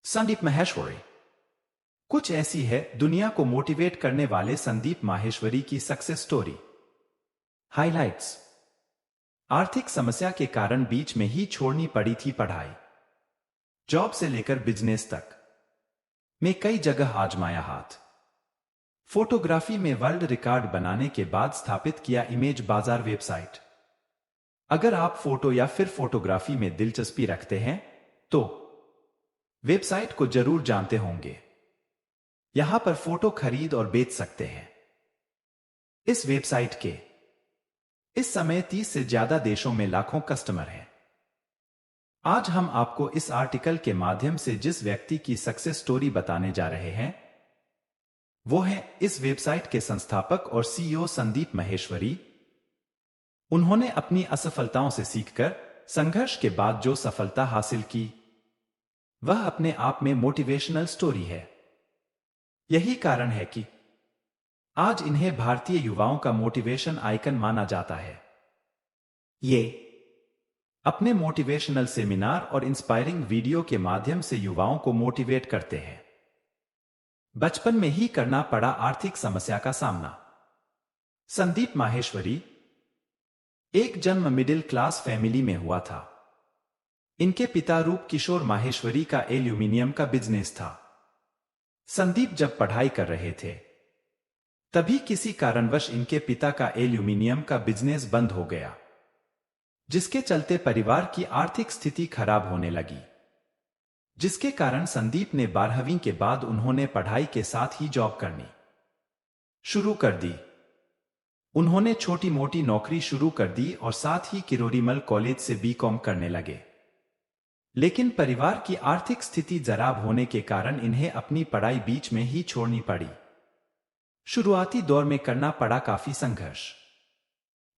संदीप माहेश्वरी। कुछ ऐसी है दुनिया को मोटिवेट करने वाले संदीप माहेश्वरी की सक्सेस स्टोरी। हाइलाइट्स। आर्थिक समस्या के कारण बीच में ही छोड़नी पड़ी थी पढ़ाई। जॉब से लेकर बिजनेस तक में कई जगह आजमाया हाथ। फोटोग्राफी में वर्ल्ड रिकॉर्ड बनाने के बाद स्थापित किया इमेज बाजार वेबसाइट। अगर आप फोटो या फिर फोटोग्राफी में दिलचस्पी रखते हैं तो वेबसाइट को जरूर जानते होंगे। यहां पर फोटो खरीद और बेच सकते हैं। इस वेबसाइट के इस समय 30 से ज्यादा देशों में लाखों कस्टमर हैं। आज हम आपको इस आर्टिकल के माध्यम से जिस व्यक्ति की सक्सेस स्टोरी बताने जा रहे हैं वो है इस वेबसाइट के संस्थापक और सीईओ संदीप माहेश्वरी। उन्होंने अपनी असफलताओं से सीखकर संघर्ष के बाद जो सफलता हासिल की वह अपने आप में मोटिवेशनल स्टोरी है। यही कारण है कि आज इन्हें भारतीय युवाओं का मोटिवेशन आइकन माना जाता है। ये अपने मोटिवेशनल सेमिनार और इंस्पायरिंग वीडियो के माध्यम से युवाओं को मोटिवेट करते हैं। बचपन में ही करना पड़ा आर्थिक समस्या का सामना। संदीप माहेश्वरी एक जन्म मिडिल क्लास फैमिली में हुआ था। इनके पिता रूप किशोर माहेश्वरी का एल्यूमिनियम का बिजनेस था। संदीप जब पढ़ाई कर रहे थे तभी किसी कारणवश इनके पिता का एल्यूमिनियम का बिजनेस बंद हो गया, जिसके चलते परिवार की आर्थिक स्थिति खराब होने लगी। जिसके कारण संदीप ने 12वीं के बाद उन्होंने पढ़ाई के साथ ही जॉब करनी शुरू कर दी। उन्होंने छोटी मोटी नौकरी शुरू कर दी और साथ ही किरोड़ीमल कॉलेज से बीकॉम करने लगे। लेकिन परिवार की आर्थिक स्थिति खराब होने के कारण इन्हें अपनी पढ़ाई बीच में ही छोड़नी पड़ी। शुरुआती दौर में करना पड़ा काफी संघर्ष।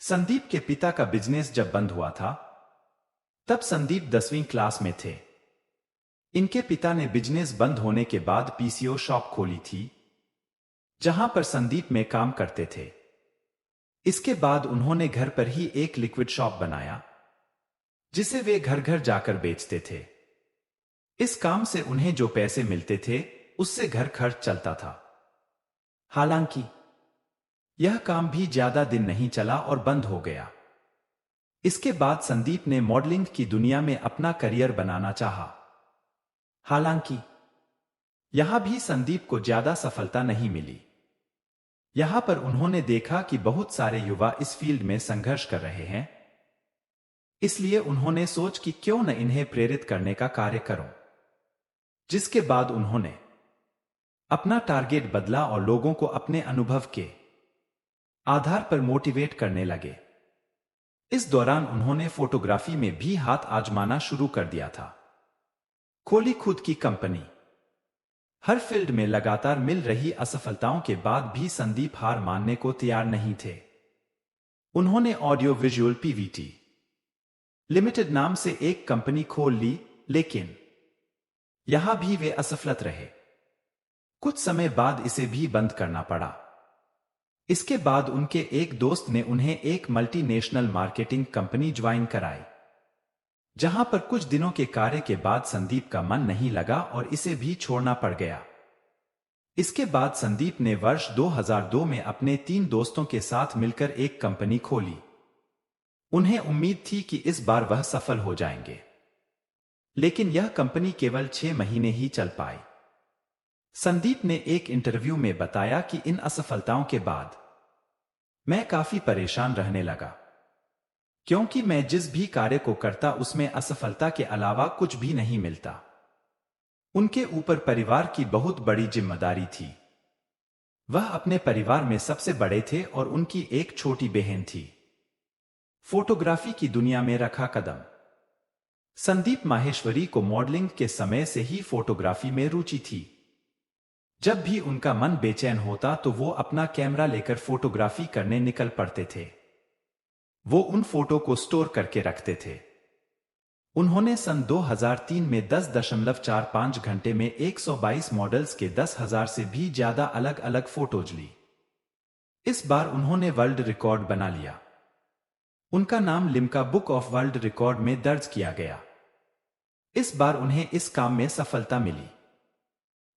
संदीप के पिता का बिजनेस जब बंद हुआ था तब संदीप 10वीं क्लास में थे। इनके पिता ने बिजनेस बंद होने के बाद पीसीओ शॉप खोली थी जहां पर संदीप में काम करते थे। इसके बाद उन्होंने घर पर ही एक लिक्विड शॉप बनाया जिसे वे घर घर जाकर बेचते थे। इस काम से उन्हें जो पैसे मिलते थे उससे घर खर्च चलता था। हालांकि यह काम भी ज्यादा दिन नहीं चला और बंद हो गया। इसके बाद संदीप ने मॉडलिंग की दुनिया में अपना करियर बनाना चाहा। हालांकि यहां भी संदीप को ज्यादा सफलता नहीं मिली। यहां पर उन्होंने देखा कि बहुत सारे युवा इस फील्ड में संघर्ष कर रहे हैं, इसलिए उन्होंने सोच कि क्यों न इन्हें प्रेरित करने का कार्य करूं। जिसके बाद उन्होंने अपना टारगेट बदला और लोगों को अपने अनुभव के आधार पर मोटिवेट करने लगे। इस दौरान उन्होंने फोटोग्राफी में भी हाथ आजमाना शुरू कर दिया था। खोली खुद की कंपनी। हर फील्ड में लगातार मिल रही असफलताओं के बाद भी संदीप हार मानने को तैयार नहीं थे। उन्होंने ऑडियो विजुअल पीवीटी लिमिटेड नाम से एक कंपनी खोल ली, लेकिन यहां भी वे असफल रहे। कुछ समय बाद इसे भी बंद करना पड़ा। इसके बाद उनके एक दोस्त ने उन्हें एक मल्टीनेशनल मार्केटिंग कंपनी ज्वाइन कराई, जहां पर कुछ दिनों के कार्य के बाद संदीप का मन नहीं लगा और इसे भी छोड़ना पड़ गया। इसके बाद संदीप ने वर्ष 2002 में अपने 3 दोस्तों के साथ मिलकर एक कंपनी खोली। उन्हें उम्मीद थी कि इस बार वह सफल हो जाएंगे, लेकिन यह कंपनी केवल 6 महीने ही चल पाई। संदीप ने एक इंटरव्यू में बताया कि इन असफलताओं के बाद मैं काफी परेशान रहने लगा, क्योंकि मैं जिस भी कार्य को करता उसमें असफलता के अलावा कुछ भी नहीं मिलता। उनके ऊपर परिवार की बहुत बड़ी जिम्मेदारी थी। वह अपने परिवार में सबसे बड़े थे और उनकी एक छोटी बहन थी। फोटोग्राफी की दुनिया में रखा कदम। संदीप माहेश्वरी को मॉडलिंग के समय से ही फोटोग्राफी में रुचि थी। जब भी उनका मन बेचैन होता तो वो अपना कैमरा लेकर फोटोग्राफी करने निकल पड़ते थे। वो उन फोटो को स्टोर करके रखते थे। उन्होंने सन 2003 में 10.45 घंटे में 122 मॉडल्स के 10,000 से भी ज्यादा अलग अलग फोटोज ली। इस बार उन्होंने वर्ल्ड रिकॉर्ड बना लिया। उनका नाम Limca book of world record में दर्ज किया गया। इस बार उन्हें इस काम में सफलता मिली।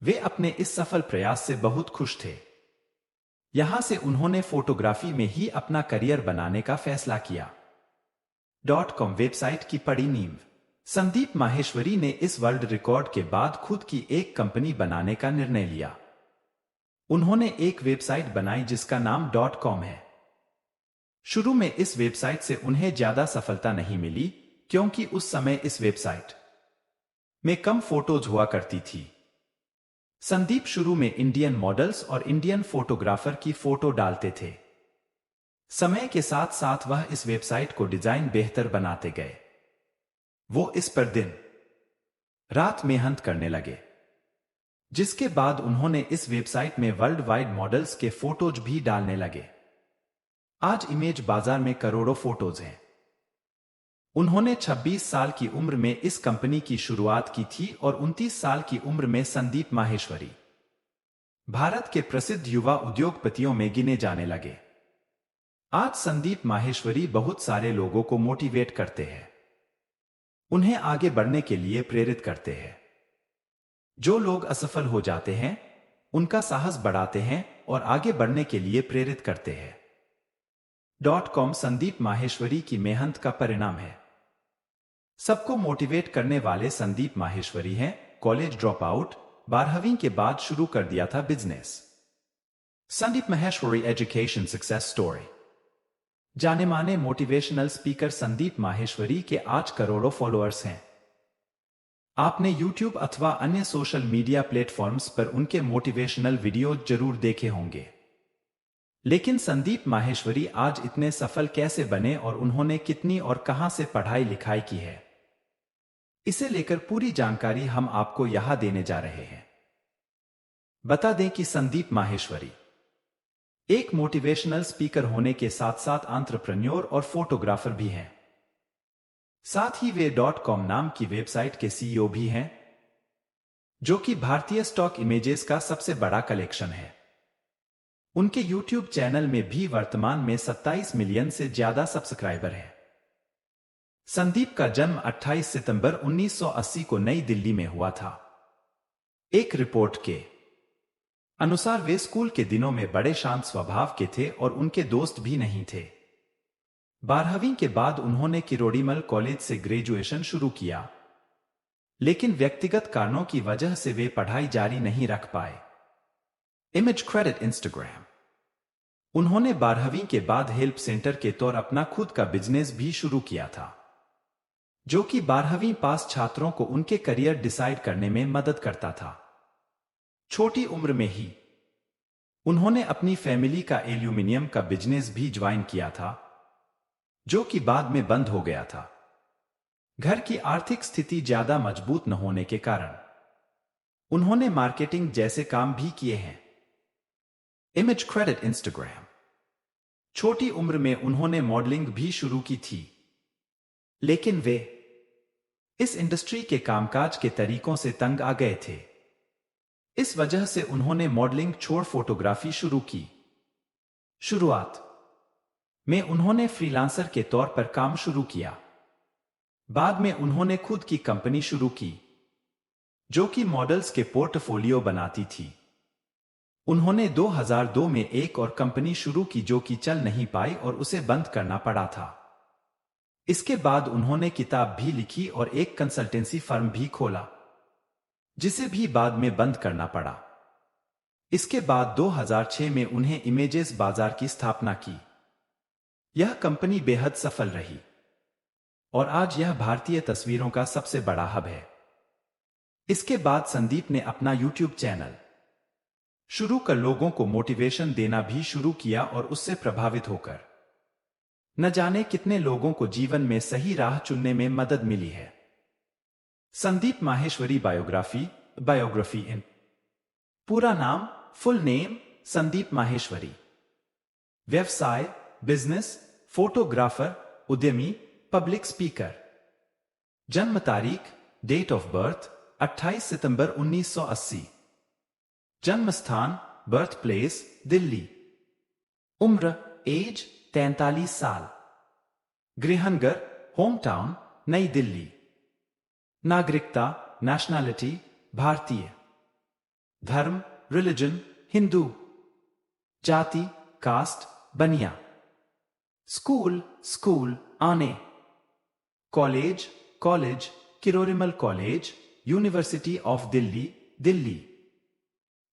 वे अपने इस सफल प्रयास से बहुत खुश थे। यहां से उन्होंने फोटोग्राफी में ही अपना करियर बनाने का फैसला किया। .com वेबसाइट की पड़ी नींव। संदीप माहेश्वरी ने इस वर्ल्ड रिकॉर्ड के बाद खुद की एक कंपनी बनाने का निर्णय लिया। उन्होंने एक वेबसाइट बनाई जिसका नाम .com है। शुरू में इस वेबसाइट से उन्हें ज्यादा सफलता नहीं मिली, क्योंकि उस समय इस वेबसाइट में कम फोटोज हुआ करती थी। संदीप शुरू में इंडियन मॉडल्स और इंडियन फोटोग्राफर की फोटो डालते थे। समय के साथ साथ वह इस वेबसाइट को डिजाइन बेहतर बनाते गए। वो इस पर दिन रात मेहनत करने लगे, जिसके बाद उन्होंने इस वेबसाइट में वर्ल्ड वाइड मॉडल्स के फोटोज भी डालने लगे। आज इमेज बाजार में करोड़ों फोटोज हैं। उन्होंने 26 साल की उम्र में इस कंपनी की शुरुआत की थी और 29 साल की उम्र में संदीप माहेश्वरी भारत के प्रसिद्ध युवा उद्योगपतियों में गिने जाने लगे। आज संदीप माहेश्वरी बहुत सारे लोगों को मोटिवेट करते हैं, उन्हें आगे बढ़ने के लिए प्रेरित करते हैं। जो लोग असफल हो जाते हैं, उनका साहस बढ़ाते हैं और आगे बढ़ने के लिए प्रेरित करते हैं। .com संदीप माहेश्वरी की मेहनत का परिणाम है। सबको मोटिवेट करने वाले संदीप माहेश्वरी हैं। कॉलेज ड्रॉप आउट, 12वीं के बाद शुरू कर दिया था business. Sandeep Maheshwari education success story. जाने माने मोटिवेशनल स्पीकर संदीप माहेश्वरी के आज करोड़ों फॉलोअर्स हैं। आपने YouTube अथवा अन्य सोशल मीडिया प्लेटफॉर्म्स पर उनके मोटिवेशनल वीडियो जरूर देखे होंगे। लेकिन संदीप माहेश्वरी आज इतने सफल कैसे बने और उन्होंने कितनी और कहां से पढ़ाई लिखाई की है, इसे लेकर पूरी जानकारी हम आपको यहां देने जा रहे हैं। बता दें कि संदीप माहेश्वरी एक मोटिवेशनल स्पीकर होने के साथ साथ एंटरप्रेन्योर और फोटोग्राफर भी हैं। साथ ही वे .com नाम की वेबसाइट के CEO भी हैं, जो कि भारतीय स्टॉक इमेजेस का सबसे बड़ा कलेक्शन है। उनके YouTube चैनल में भी वर्तमान में 27 मिलियन से ज्यादा सब्सक्राइबर हैं। संदीप का जन्म 28 सितंबर 1980 को नई दिल्ली में हुआ था। एक रिपोर्ट के अनुसार वे स्कूल के दिनों में बड़े शांत स्वभाव के थे और उनके दोस्त भी नहीं थे। 12वीं के बाद उन्होंने किरोड़ीमल कॉलेज से ग्रेजुएशन शुरू किया, लेकिन व्यक्तिगत कारणों की वजह से वे पढ़ाई जारी नहीं रख पाए। Image credit Instagram. उन्होंने 12वीं के बाद हेल्प सेंटर के तौर अपना खुद का बिजनेस भी शुरू किया था, जो कि 12वीं पास छात्रों को उनके करियर डिसाइड करने में मदद करता था। छोटी उम्र में ही उन्होंने अपनी फैमिली का एल्यूमिनियम का बिजनेस भी ज्वाइन किया था, जो कि बाद में बंद हो गया था। घर की आर्थिक स्थिति ज्यादा मजबूत न होने के कारण उन्होंने मार्केटिंग जैसे काम भी किए हैं। Image credit Instagram. छोटी उम्र में उन्होंने मॉडलिंग भी शुरू की थी, लेकिन वे इस इंडस्ट्री के कामकाज के तरीकों से तंग आ गए थे। इस वजह से उन्होंने मॉडलिंग छोड़ फोटोग्राफी शुरू की। शुरुआत में उन्होंने फ्रीलांसर के तौर पर काम शुरू किया। बाद में उन्होंने खुद की कंपनी शुरू की, जो कि मॉडल्स के पोर्टफोलियो बनाती थी। उन्होंने 2002 में एक और कंपनी शुरू की, जो कि चल नहीं पाई और उसे बंद करना पड़ा था। इसके बाद उन्होंने किताब भी लिखी और एक कंसल्टेंसी फर्म भी खोला, जिसे भी बाद में बंद करना पड़ा। इसके बाद 2006 में उन्हें इमेजेस बाजार की स्थापना की। यह कंपनी बेहद सफल रही और आज यह भारतीय तस्वीरों का सबसे बड़ा हब है। इसके बाद संदीप ने अपना YouTube चैनल शुरू कर लोगों को मोटिवेशन देना भी शुरू किया और उससे प्रभावित होकर न जाने कितने लोगों को जीवन में सही राह चुनने में मदद मिली है। संदीप माहेश्वरी बायोग्राफी इन पूरा नाम, फुल नेम संदीप माहेश्वरी। व्यवसाय बिजनेस, फोटोग्राफर, उद्यमी, पब्लिक स्पीकर। जन्म तारीख, डेट ऑफ बर्थ 28 सितंबर 1980। जन्म स्थान, बर्थ प्लेस दिल्ली। उम्र, एज 43 साल। गृहनगर, होम टाउन नई दिल्ली। नागरिकता, नेशनैलिटी, भारतीय। धर्म, रिलीजन, हिंदू। जाति, कास्ट, बनिया। स्कूल, स्कूल, आने। College, college, Kirori Mal college, university of Delhi, Delhi.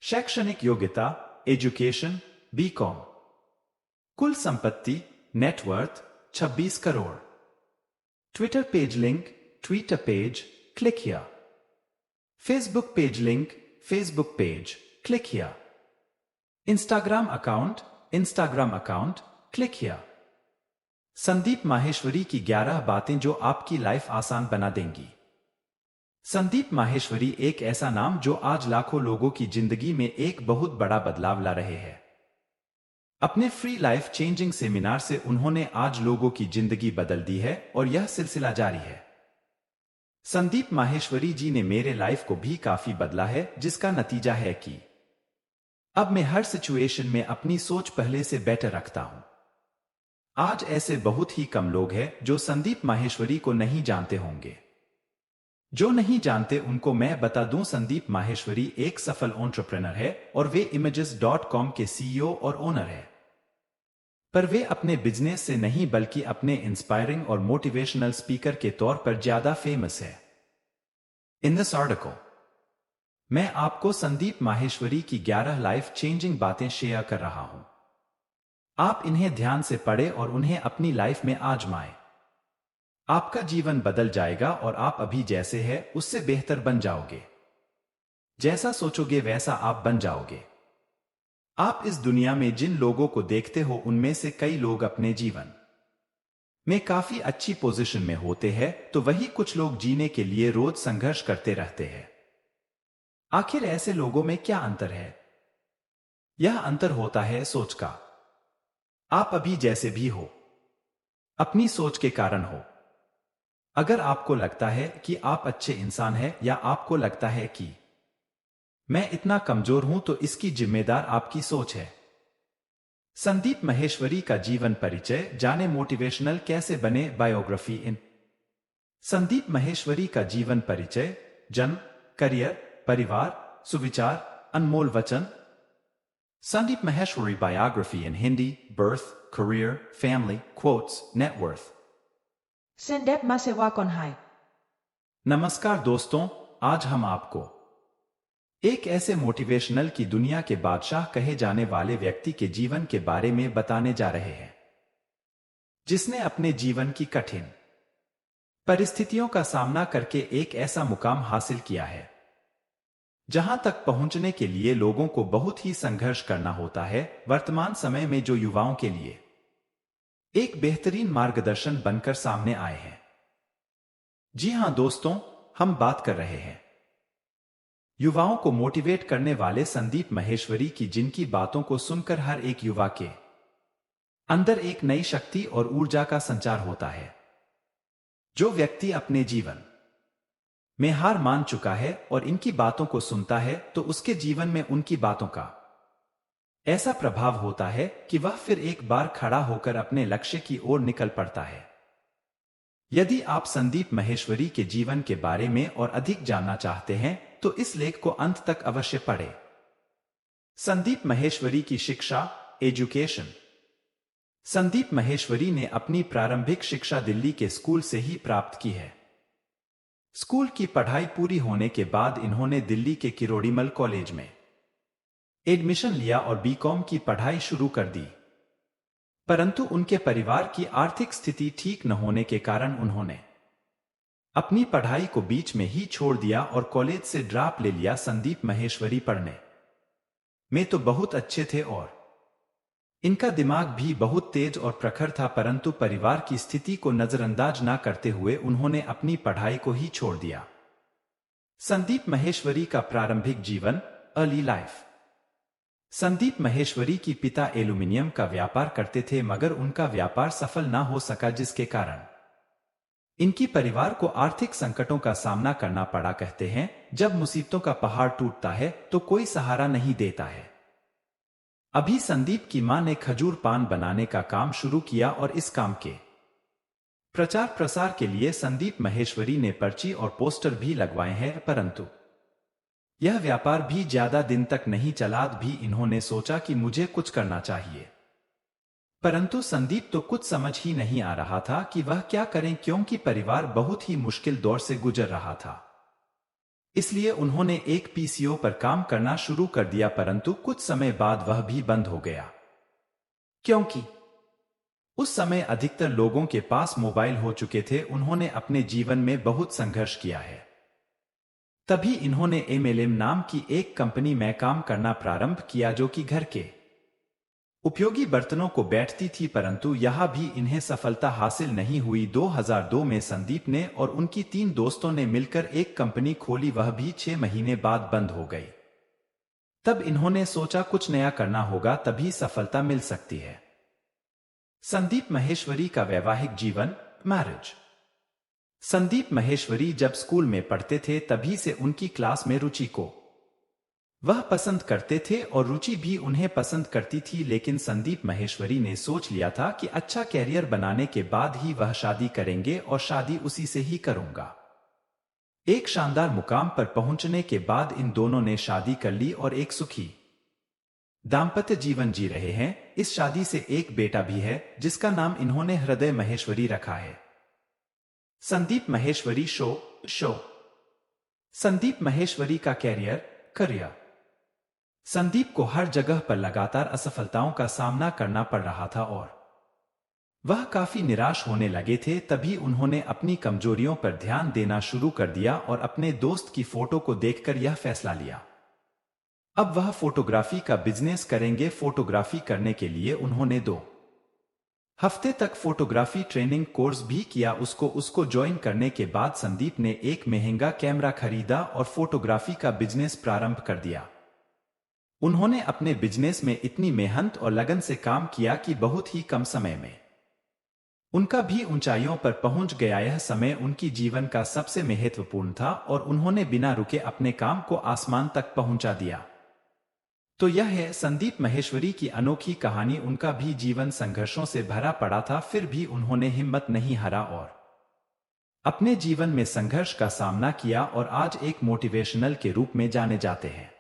शैक्षणिक योग्यता, एजुकेशन, बीकॉम। कुल संपत्ति, net worth, 26 crore. Twitter page link, Twitter page, click here. Facebook page link, Facebook page, click here. Instagram account, Instagram account, click here. Sandeep Maheshwari की 11 बातें जो आपकी life आसान बना देंगी। संदीप माहेश्वरी एक ऐसा नाम जो आज लाखों लोगों की जिंदगी में एक बहुत बड़ा बदलाव ला रहे हैं। अपने फ्री लाइफ चेंजिंग सेमिनार से उन्होंने आज लोगों की जिंदगी बदल दी है और यह सिलसिला जारी है। संदीप माहेश्वरी जी ने मेरे लाइफ को भी काफी बदला है, जिसका नतीजा है कि अब मैं हर सिचुएशन में अपनी सोच पहले से बेटर रखता हूं। आज ऐसे बहुत ही कम लोग हैं जो संदीप माहेश्वरी को नहीं जानते होंगे। जो नहीं जानते उनको मैं बता दूं, संदीप माहेश्वरी एक सफल एंटरप्रेन्योर है और वे images.com के सीईओ और ओनर है। पर वे अपने बिजनेस से नहीं बल्कि अपने इंस्पायरिंग और मोटिवेशनल स्पीकर के तौर पर ज्यादा फेमस है। इन दिस आर्टिकल मैं आपको संदीप माहेश्वरी की 11 लाइफ चेंजिंग बातें शेयर कर रहा हूं। आप इन्हें ध्यान से पढ़ें और उन्हें अपनी लाइफ में आजमाएं। आपका जीवन बदल जाएगा और आप अभी जैसे हैं उससे बेहतर बन जाओगे। जैसा सोचोगे वैसा आप बन जाओगे। आप इस दुनिया में जिन लोगों को देखते हो उनमें से कई लोग अपने जीवन में काफी अच्छी पोजीशन में होते हैं, तो वही कुछ लोग जीने के लिए रोज संघर्ष करते रहते हैं। आखिर ऐसे लोगों में क्या अंतर है? यह अंतर होता है सोच का। आप अभी जैसे भी हो, अपनी सोच के कारण हो। अगर आपको लगता है कि आप अच्छे इंसान हैं या आपको लगता है कि मैं इतना कमजोर हूं, तो इसकी जिम्मेदार आपकी सोच है। संदीप माहेश्वरी का जीवन परिचय जाने। मोटिवेशनल कैसे बने, बायोग्राफी इन संदीप माहेश्वरी का जीवन परिचय। जन्म, करियर, परिवार, सुविचार, अनमोल वचन। Sandeep Maheshwari biography in Hindi. Birth, career, family, quotes, net worth. Sendep Masewa Konhai. नमस्कार दोस्तों, आज हम आपको एक ऐसे मोटिवेशनल की दुनिया के बादशाह कहे जाने वाले व्यक्ति के जीवन के बारे में बताने जा रहे हैं, जिसने अपने जीवन की कठिन परिस्थितियों का सामना करके एक ऐसा मुकाम हासिल किया है जहां तक पहुंचने के लिए लोगों को बहुत ही संघर्ष करना होता है। वर्तमान समय में जो युवाओं के लिए एक बेहतरीन मार्गदर्शन बनकर सामने आए हैं। जी हां दोस्तों, हम बात कर रहे हैं युवाओं को मोटिवेट करने वाले संदीप माहेश्वरी की, जिनकी बातों को सुनकर हर एक युवा के अंदर एक नई शक्ति और ऊर्जा का संचार होता है। जो व्यक्ति अपने जीवन में हार मान चुका है और इनकी बातों को सुनता है, तो उसके जीवन में उनकी बातों का ऐसा प्रभाव होता है कि वह फिर एक बार खड़ा होकर अपने लक्ष्य की ओर निकल पड़ता है। यदि आप संदीप माहेश्वरी के जीवन के बारे में और अधिक जानना चाहते हैं, तो इस लेख को अंत तक अवश्य पढ़ें। संदीप माहेश्वरी की शिक्षा, एजुकेशन। संदीप माहेश्वरी ने अपनी प्रारंभिक शिक्षा दिल्ली के स्कूल से ही प्राप्त की है। स्कूल की पढ़ाई पूरी होने के बाद इन्होंने दिल्ली के किरोड़ीमल कॉलेज में एडमिशन लिया और बीकॉम की पढ़ाई शुरू कर दी। परंतु उनके परिवार की आर्थिक स्थिति ठीक न होने के कारण उन्होंने अपनी पढ़ाई को बीच में ही छोड़ दिया और कॉलेज से ड्रॉप ले लिया। संदीप माहेश्वरी पढ़ने में तो बहुत अच्छे थे और इनका दिमाग भी बहुत तेज और प्रखर था, परंतु परिवार की स्थिति को नजरअंदाज ना करते हुए उन्होंने अपनी पढ़ाई को ही छोड़ दिया। संदीप माहेश्वरी का प्रारंभिक जीवन, अर्ली लाइफ। संदीप माहेश्वरी की पिता एल्यूमिनियम का व्यापार करते थे, मगर उनका व्यापार सफल ना हो सका, जिसके कारण इनकी परिवार को आर्थिक संकटों का सामना करना पड़ा। कहते हैं, जब मुसीबतों का पहाड़ टूटता है तो कोई सहारा नहीं देता है। अभी संदीप की मां ने खजूर पान बनाने का काम शुरू किया और इस काम के प्रचार प्रसार के लिए संदीप माहेश्वरी ने पर्ची और पोस्टर भी लगवाए हैं, परंतु यह व्यापार भी ज्यादा दिन तक नहीं चला। भी इन्होंने सोचा कि मुझे कुछ करना चाहिए, परंतु संदीप तो कुछ समझ ही नहीं आ रहा था कि वह क्या करें, क्योंकि परिवार बहुत ही मुश्किल दौर से गुजर रहा था। इसलिए उन्होंने एक पीसीओ पर काम करना शुरू कर दिया, परंतु कुछ समय बाद वह भी बंद हो गया, क्योंकि उस समय अधिकतर लोगों के पास मोबाइल हो चुके थे। उन्होंने अपने जीवन में बहुत संघर्ष किया है। तभी इन्होंने एमएलएम नाम की एक कंपनी में काम करना प्रारंभ किया, जो कि घर के उपयोगी बर्तनों को बैठती थी, परंतु यहां भी इन्हें सफलता हासिल नहीं हुई। 2002 में संदीप ने और उनकी 3 दोस्तों ने मिलकर एक कंपनी खोली, वह भी 6 महीने बाद बंद हो गई। तब इन्होंने सोचा कुछ नया करना होगा, तभी सफलता मिल सकती है। संदीप माहेश्वरी का वैवाहिक जीवन, मैरिज। संदीप माहेश्वरी जब स्कूल में पढ़ते थे तभी से उनकी क्लास में रुचि को वह पसंद करते थे और रुचि भी उन्हें पसंद करती थी, लेकिन संदीप माहेश्वरी ने सोच लिया था कि अच्छा कैरियर बनाने के बाद ही वह शादी करेंगे और शादी उसी से ही करूंगा। एक शानदार मुकाम पर पहुंचने के बाद इन दोनों ने शादी कर ली और एक सुखी दाम्पत्य जीवन जी रहे हैं। इस शादी से एक बेटा भी है, जिसका नाम इन्होंने हृदय माहेश्वरी रखा है। संदीप माहेश्वरी शो। संदीप माहेश्वरी का करियर। संदीप को हर जगह पर लगातार असफलताओं का सामना करना पड़ रहा था और वह काफी निराश होने लगे थे। तभी उन्होंने अपनी कमजोरियों पर ध्यान देना शुरू कर दिया और अपने दोस्त की फोटो को देखकर यह फैसला लिया, अब वह फोटोग्राफी का बिजनेस करेंगे। फोटोग्राफी करने के लिए उन्होंने 2 हफ्ते तक फोटोग्राफी ट्रेनिंग कोर्स भी किया। उसको ज्वाइन करने के बाद संदीप ने एक महंगा कैमरा खरीदा और फोटोग्राफी का बिजनेस प्रारंभ कर दिया। उन्होंने अपने बिजनेस में इतनी मेहनत और लगन से काम किया कि बहुत ही कम समय में उनका भी ऊंचाइयों पर पहुंच गया। यह समय उनकी जीवन का सबसे महत्वपूर्ण था और उन्होंने बिना रुके अपने काम को आसमान तक पहुंचा दिया। तो यह है संदीप माहेश्वरी की अनोखी कहानी। उनका भी जीवन संघर्षों से भरा पड़ा था, फिर भी उन्होंने हिम्मत नहीं हारा और अपने जीवन में संघर्ष का सामना किया और आज एक मोटिवेशनल के रूप में जाने जाते हैं।